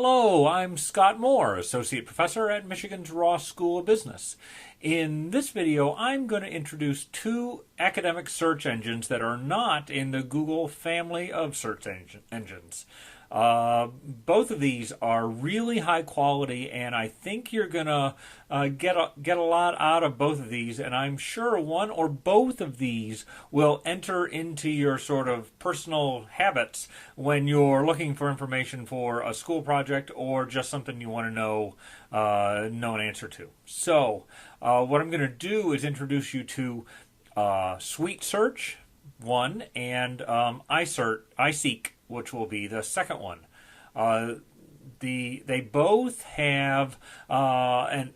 Hello, I'm Scott Moore, Associate Professor at Michigan's Ross School of Business. In this video, I'm going to introduce two academic search engines that are not in the Google family of search engines. Both of these are really high quality, and I think you're going to get a lot out of both of these, and I'm sure one or both of these will enter into your sort of personal habits when you're looking for information for a school project or just something you want to know an answer to. So what I'm going to do is introduce you to Sweet Search, one, and iSeek, which will be the second one. They both have a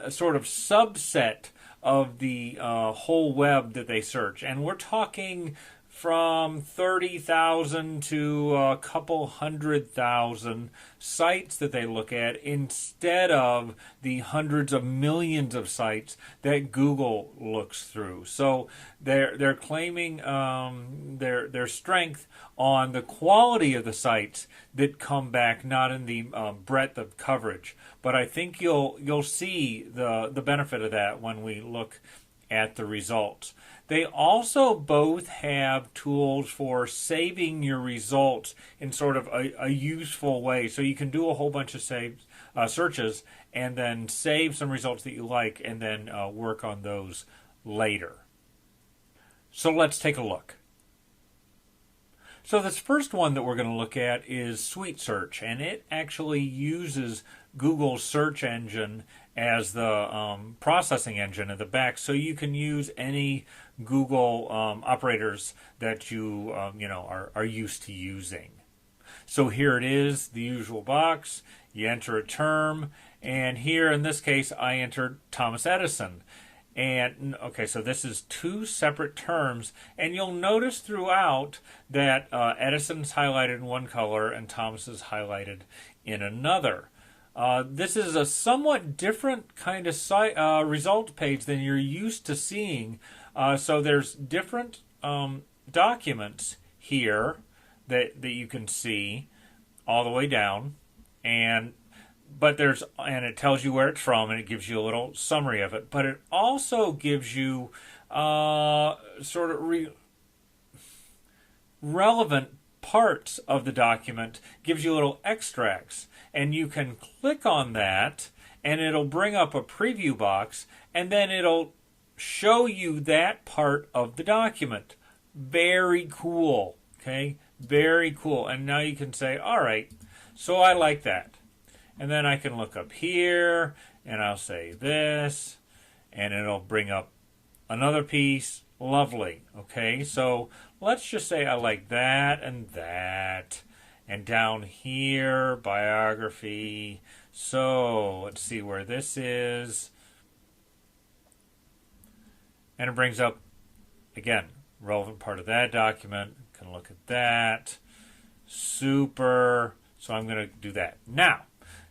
sort of subset of the whole web that they search, and we're talking from 30,000 to a couple 100,000 sites that they look at instead of the hundreds of millions of sites that Google looks through. So they're claiming their strength on the quality of the sites that come back, not in the breadth of coverage. But I think you'll see the benefit of that when we look at the results. They also both have tools for saving your results in sort of a useful way. So you can do a whole bunch of searches and then save some results that you like and then work on those later. So let's take a look. So this first one that we're going to look at is Sweet Search, and it actually uses Google's search engine as the processing engine at the back, so you can use any Google operators that you are used to using. So here it is, the usual box. You enter a term, and here in this case I entered Thomas Edison. And okay, so this is two separate terms, and you'll notice throughout that Edison's highlighted in one color and Thomas is highlighted in another. This is a somewhat different kind of result page than you're used to seeing. So there's different documents here that you can see all the way down, and it tells you where it's from, and it gives you a little summary of it. But it also gives you sort of relevant parts of the document, gives you little extracts, and you can click on that, and it'll bring up a preview box, and then it'll show you that part of the document. Very cool, okay? Very cool. And now you can say, all right, so I like that. And then I can look up here, and I'll say this, and it'll bring up another piece. Lovely. Okay, so let's just say I like that and that. And down here, biography. So let's see where this is. And it brings up, again, relevant part of that document. Can look at that. Super. So I'm going to do that. Now,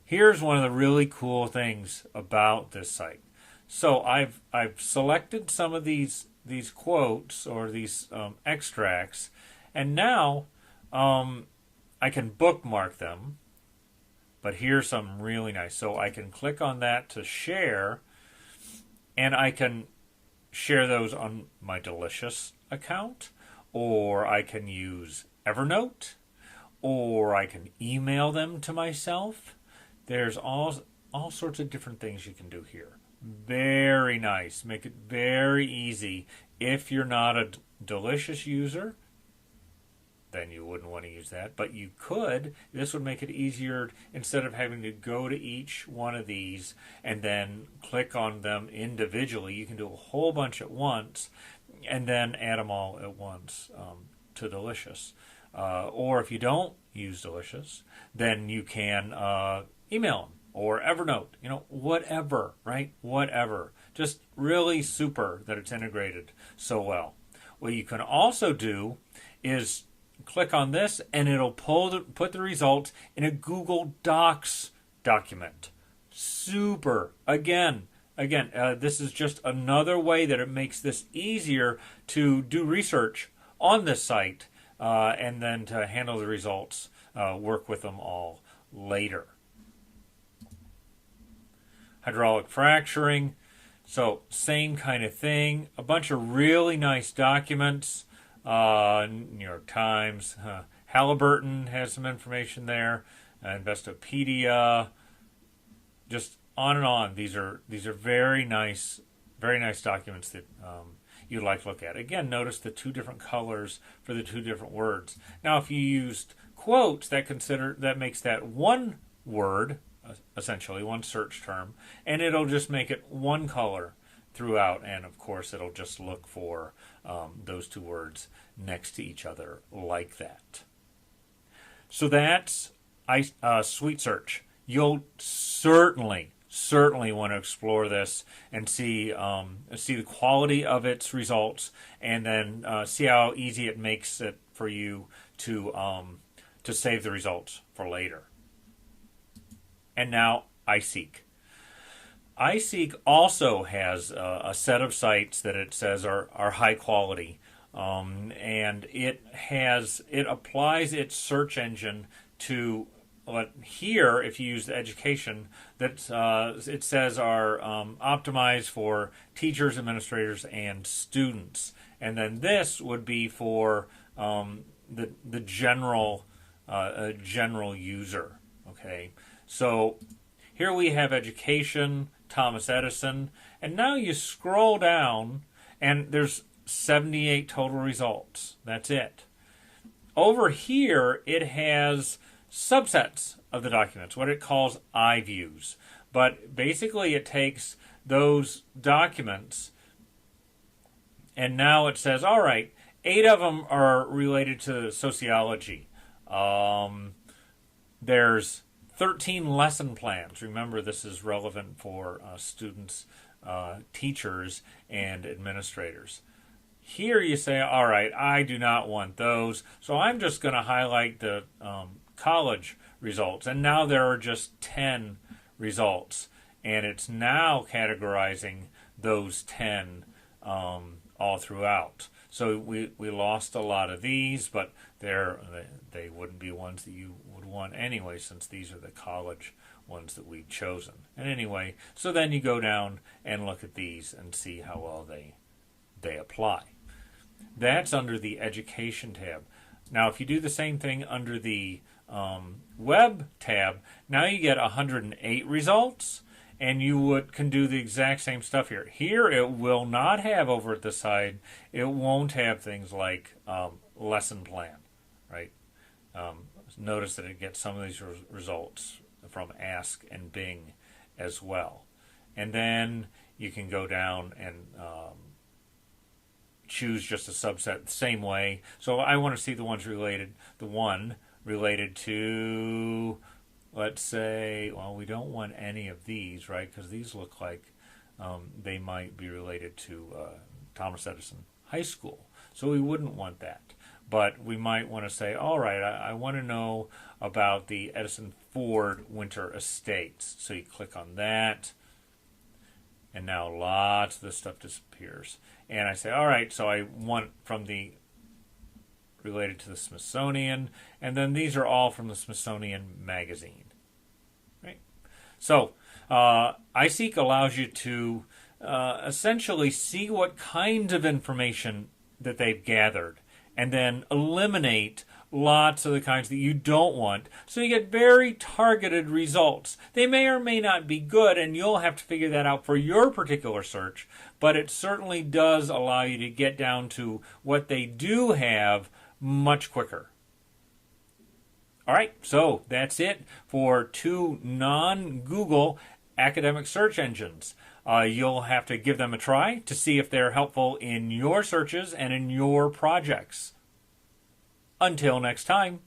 here's one of the really cool things about this site. So I've selected some of these quotes or these extracts, and now I can bookmark them. But here's some really nice. So I can click on that to share, and I can share those on my Delicious account, or I can use Evernote, or I can email them to myself. There's all sorts of different things you can do here. Very nice. Make it very easy. If you're not a Delicious user, then you wouldn't want to use that. But you could. This would make it easier instead of having to go to each one of these and then click on them individually. You can do a whole bunch at once and then add them all at once to Delicious. Or if you don't use Delicious, then you can email them or Evernote, whatever, right? Whatever. Just really super that it's integrated so well. What you can also do is click on this, and it'll put the results in a Google Docs document. Super. Again, this is just another way that it makes this easier to do research on this site and then to handle the results, work with them all later. hydraulic fracturing. So same kind of thing. A bunch of really nice documents. New York Times. Halliburton has some information there. Investopedia. Just on and on. These are very nice documents that you'd like to look at. Again, notice the two different colors for the two different words. Now, if you used quotes, that makes that one word, essentially one search term, and it'll just make it one color throughout. And of course, it'll just look for those two words next to each other like that. So that's Sweet Search. You'll certainly want to explore this and see the quality of its results, and then see how easy it makes it for you to save the results for later. And now iSeek. iSeek also has a set of sites that it says are high quality, and it applies its search engine to what here, if you use the education, that it says are optimized for teachers, administrators, and students. And then this would be for the general user. Okay, so here we have education, Thomas Edison, and now you scroll down, and there's 78 total results. That's it. Over here, it has subsets of the documents, what it calls iViews. But basically it takes those documents and now it says, all right, 8 of them are related to sociology. There's 13 lesson plans. Remember, this is relevant for students, teachers, and administrators. Here you say, all right, I do not want those, so I'm just going to highlight the college results, and now there are just 10 results, and it's now categorizing those 10 all throughout. So we lost a lot of these, but they wouldn't be ones that you would want anyway, since these are the college ones that we've chosen. And anyway, so then you go down and look at these and see how well they apply. That's under the education tab. Now, if you do the same thing under the web tab, now you get 108 results, and you can do the exact same stuff here. Here it will not have over at the side, it won't have things like lesson plan, right? Notice that it gets some of these results from Ask and Bing as well. And then you can go down and choose just a subset the same way. So I want to see the one related to, let's say, well, we don't want any of these, right? Because these look like they might be related to Thomas Edison High School. So we wouldn't want that. But we might want to say, all right, I want to know about the Edison Ford Winter Estates. So you click on that, and now lots of this stuff disappears. And I say, all right, so I want from the related to the Smithsonian, and then these are all from the Smithsonian Magazine. Right? So iSeek allows you to essentially see what kinds of information that they've gathered, and then eliminate lots of the kinds that you don't want. So you get very targeted results. They may or may not be good, and you'll have to figure that out for your particular search, but it certainly does allow you to get down to what they do have much quicker. All right, so that's it for 2 non-Google academic search engines. You'll have to give them a try to see if they're helpful in your searches and in your projects. Until next time.